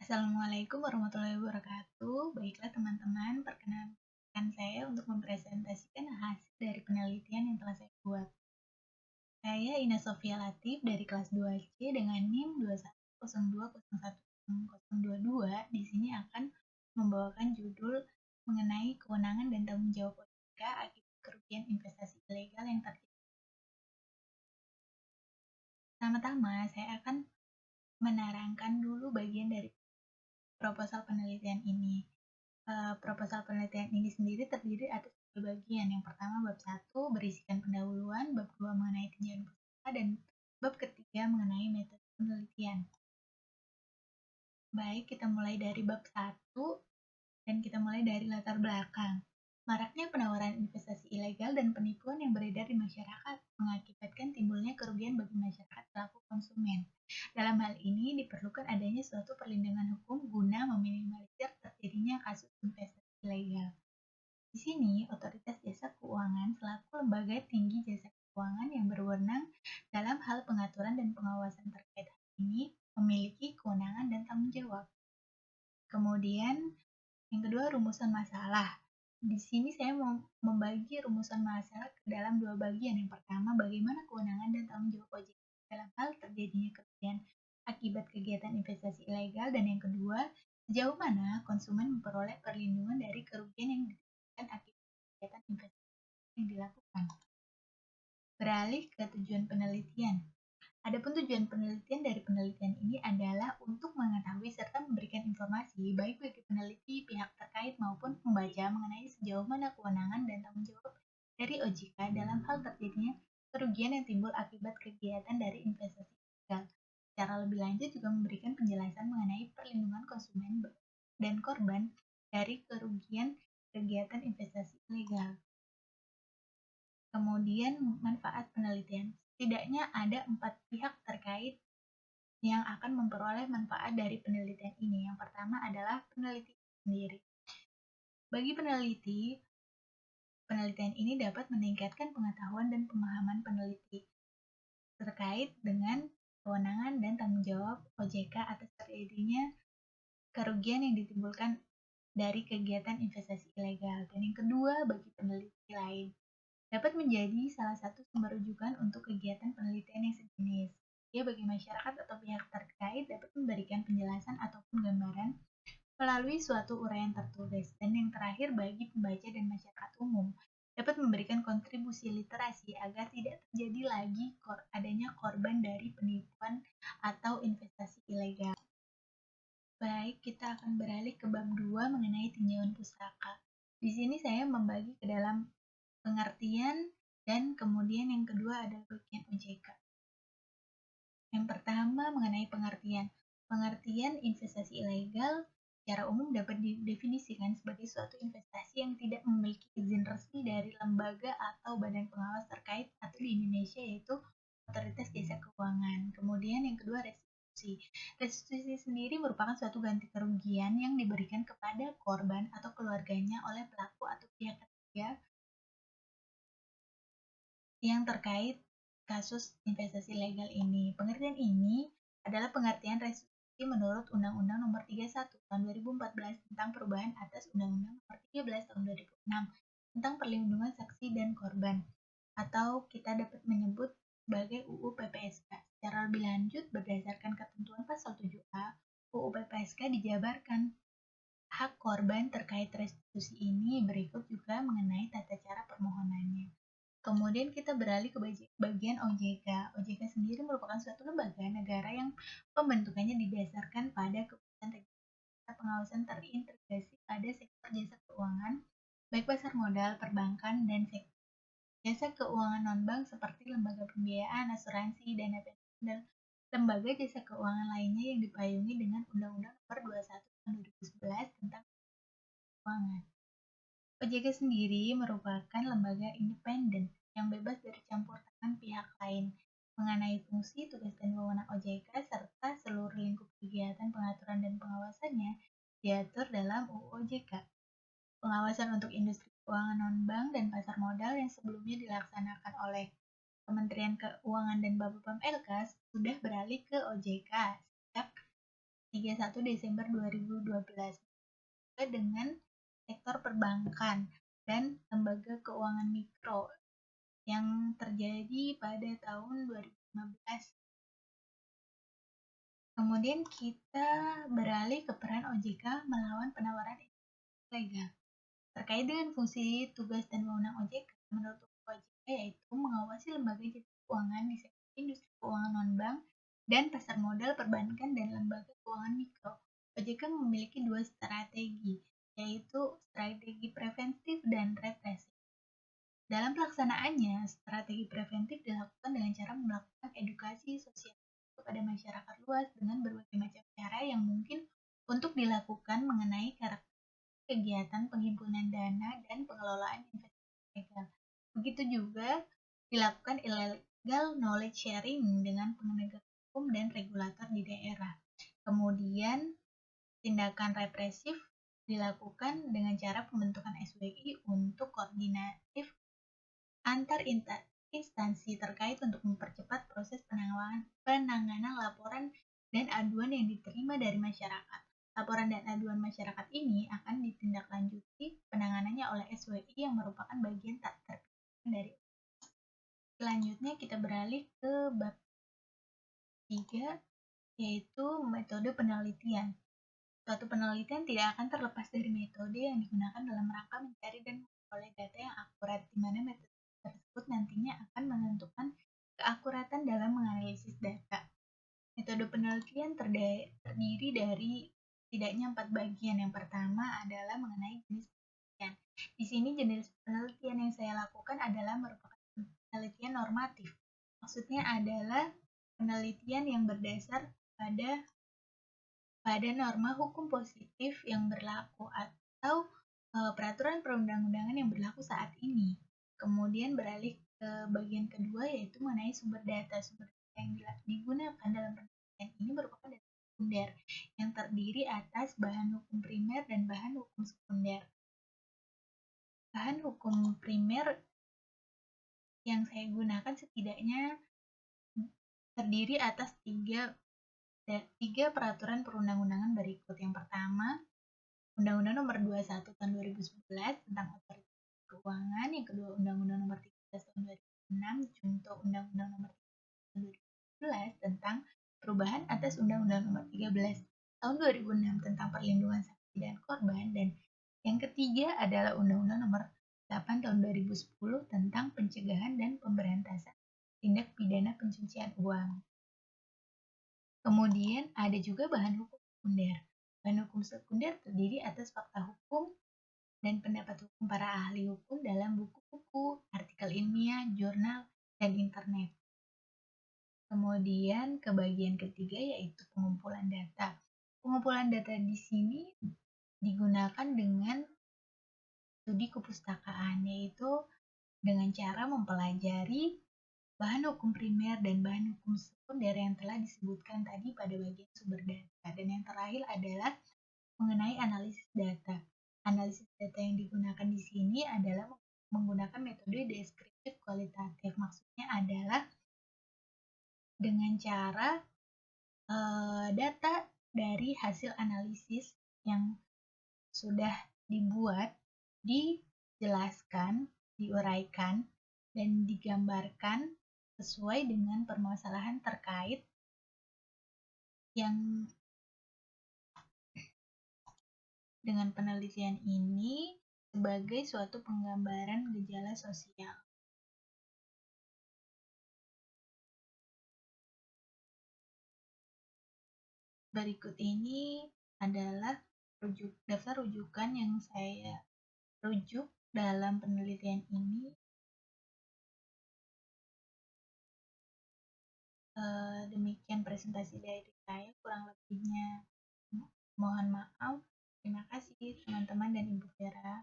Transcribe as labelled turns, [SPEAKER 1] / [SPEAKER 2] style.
[SPEAKER 1] Assalamualaikum warahmatullahi wabarakatuh. Baiklah teman-teman, perkenalkan saya untuk mempresentasikan hasil dari penelitian yang telah saya buat. Saya Ina Sofia Latif dari kelas 2C dengan NIM 2102010022. Di sini akan membawakan judul mengenai kewenangan dan tanggung jawab OJK akibat kerugian investasi ilegal yang terjadi. Pertama-tama, saya akan menerangkan dulu bagian dari proposal penelitian ini. Proposal penelitian ini sendiri terdiri atas tiga bagian. Yang pertama bab 1 berisikan pendahuluan, bab 2 mengenai tinjauan pustaka, dan bab ketiga mengenai metode penelitian. Baik, kita mulai dari bab 1 dan kita mulai dari latar belakang. Maraknya penawaran investasi ilegal dan penipuan yang beredar di masyarakat mengakibatkan timbulnya kerugian bagi masyarakat pelaku konsumen. Dalam hal ini diperlukan adanya suatu perlindungan hukum guna meminimalisir terjadinya kasus investasi ilegal. Di sini, Otoritas Jasa Keuangan selaku lembaga tinggi jasa keuangan yang berwenang dalam hal pengaturan dan pengawasan terkait hal ini memiliki kewenangan dan tanggung jawab. Kemudian, yang kedua, rumusan masalah. Di sini saya mau membagi rumusan masalah ke dalam dua bagian. Yang pertama, bagaimana kewenangan dan tanggung jawab OJK dalam hal terjadinya kerugian akibat kegiatan investasi ilegal, dan yang kedua, sejauh mana konsumen memperoleh perlindungan dari kerugian yang ditimbulkan akibat kegiatan investasi yang dilakukan. Beralih ke tujuan penelitian. Adapun tujuan penelitian dari penelitian ini adalah untuk mengetahui serta memberikan informasi baik bagi peneliti, pihak terkait maupun pembaca mengenai sejauh mana kewenangan dan tanggung jawab dari OJK dalam hal terjadinya kerugian yang timbul akibat kegiatan dari investasi ilegal. Secara lebih lanjut juga memberikan penjelasan mengenai perlindungan konsumen dan korban dari kerugian kegiatan investasi ilegal. Kemudian manfaat penelitian. Setidaknya ada 4 pihak terkait yang akan memperoleh manfaat dari penelitian ini. Yang pertama adalah peneliti sendiri. Bagi peneliti, penelitian ini dapat meningkatkan pengetahuan dan pemahaman peneliti terkait dengan kewenangan dan tanggung jawab OJK atas terjadinya kerugian yang ditimbulkan dari kegiatan investasi ilegal. Dan yang kedua, bagi peneliti lain, dapat menjadi salah satu sumber rujukan untuk kegiatan penelitian yang sejenis. Ia bagi masyarakat atau pihak terkait dapat memberikan penjelasan ataupun gambaran melalui suatu uraian tertulis. Dan yang terakhir, bagi pembaca dan masyarakat umum, dapat memberikan kontribusi literasi agar tidak terjadi lagi adanya korban dari penipuan atau investasi ilegal. Baik, kita akan beralih ke bab 2 mengenai tinjauan pustaka. Di sini saya membagi ke dalam pengertian dan kemudian yang kedua adalah bagian OJK. Yang pertama mengenai pengertian. Pengertian investasi ilegal secara umum dapat didefinisikan sebagai suatu investasi yang tidak memiliki izin resmi dari lembaga atau badan pengawas terkait atau di Indonesia yaitu Otoritas Jasa Keuangan. Kemudian yang kedua restitusi. Restitusi sendiri merupakan suatu ganti kerugian yang diberikan kepada korban atau keluarganya oleh pelaku atau pihak ketiga yang terkait kasus investasi ilegal ini. Pengertian ini adalah pengertian restitusi menurut Undang-Undang Nomor 31 Tahun 2014 tentang perubahan atas Undang-Undang Nomor 13 Tahun 2006 tentang perlindungan saksi dan korban, atau kita dapat menyebut sebagai UU PPSK. Secara lebih lanjut, berdasarkan ketentuan pasal 7A UU PPSK dijabarkan hak korban terkait restitusi ini berikut juga mengenai tata cara permohonannya. Kemudian kita beralih ke bagian OJK. OJK sendiri merupakan suatu lembaga negara yang pembentukannya didasarkan pada keputusan pengawasan terintegrasi pada sektor jasa keuangan, baik pasar modal, perbankan, dan sektor jasa keuangan non-bank seperti lembaga pembiayaan, asuransi, dana pensiun, dan lembaga jasa keuangan lainnya yang dipayungi dengan Undang-Undang Nomor 21 Tahun 2011 tentang keuangan. OJK sendiri merupakan lembaga independen yang bebas dari campur tangan pihak lain mengenai fungsi, tugas, dan wewenang OJK serta seluruh lingkup kegiatan pengaturan dan pengawasannya diatur dalam UU OJK. Pengawasan untuk industri keuangan non-bank dan pasar modal yang sebelumnya dilaksanakan oleh Kementerian Keuangan dan Bapepam LK sudah beralih ke OJK sejak 31 Desember 2012 dengan sektor perbankan dan lembaga keuangan mikro yang terjadi pada tahun 2015. Kemudian kita beralih ke peran OJK melawan penawaran legal. Terkait dengan fungsi, tugas, dan wewenang OJK, menurut OJK yaitu mengawasi lembaga jasa keuangan di sektor industri keuangan non-bank dan pasar modal perbankan dan lembaga keuangan mikro. OJK memiliki dua strategi, yaitu strategi preventif dan represif. Dalam pelaksanaannya, strategi preventif dilakukan dengan cara melakukan edukasi sosial kepada masyarakat luas dengan berbagai macam cara yang mungkin untuk dilakukan mengenai karakter kegiatan penghimpunan dana dan pengelolaan investasi legal. Begitu juga dilakukan illegal knowledge sharing dengan penegak hukum dan regulator di daerah. Kemudian tindakan represif dilakukan dengan cara pembentukan SWI untuk koordinatif antar instansi terkait untuk mempercepat proses penanganan laporan dan aduan yang diterima dari masyarakat. Laporan dan aduan masyarakat ini akan ditindaklanjuti penanganannya oleh SWI yang merupakan bagian tak terpisahkan dari. Selanjutnya kita beralih ke bab 3, yaitu metode penelitian. Suatu penelitian tidak akan terlepas dari metode yang digunakan dalam rangka mencari dan memperoleh data yang akurat, di mana metode tersebut nantinya akan menentukan keakuratan dalam menganalisis data. Metode penelitian terdiri dari setidaknya 4 bagian. Yang pertama adalah mengenai jenis penelitian. Di sini jenis penelitian yang saya lakukan adalah merupakan penelitian normatif. Maksudnya adalah penelitian yang berdasar pada norma hukum positif yang berlaku atau peraturan perundang-undangan yang berlaku saat ini. Kemudian beralih ke bagian kedua, yaitu mengenai sumber data. Sumber data yang digunakan dalam penelitian ini merupakan data sekunder yang terdiri atas bahan hukum primer dan bahan hukum sekunder. Bahan hukum primer yang saya gunakan setidaknya terdiri atas tiga peraturan perundang-undangan berikut. Yang pertama, Undang-Undang Nomor 21 Tahun 2011 tentang Otoritas Keuangan. Yang kedua, Undang-Undang Nomor 13 Tahun 2006 Junto Undang-Undang Nomor 13 Tahun 2011 tentang perubahan atas Undang-Undang Nomor 13 Tahun 2006 tentang perlindungan saksi dan korban. Dan yang ketiga adalah Undang-Undang Nomor 8 Tahun 2010 tentang pencegahan dan pemberantasan tindak pidana pencucian uang. Kemudian ada juga bahan hukum sekunder. Bahan hukum sekunder terdiri atas fakta hukum dan pendapat hukum para ahli hukum dalam buku-buku, artikel ilmiah, jurnal, dan internet. Kemudian ke bagian ketiga, yaitu pengumpulan data. Pengumpulan data di sini digunakan dengan studi kepustakaan, yaitu dengan cara mempelajari bahan hukum primer dan bahan hukum sekunder yang telah disebutkan tadi pada bagian sumber data. Dan yang terakhir adalah mengenai analisis data. Analisis data yang digunakan di sini adalah menggunakan metode deskriptif kualitatif. Maksudnya adalah dengan cara data dari hasil analisis yang sudah dibuat, dijelaskan, diuraikan, dan digambarkan sesuai dengan permasalahan terkait yang dengan penelitian ini sebagai suatu penggambaran gejala sosial. Berikut ini adalah daftar rujukan yang saya rujuk dalam penelitian ini. Demikian presentasi dari saya, kurang lebihnya mohon maaf. Terima kasih teman-teman dan Ibu Vera.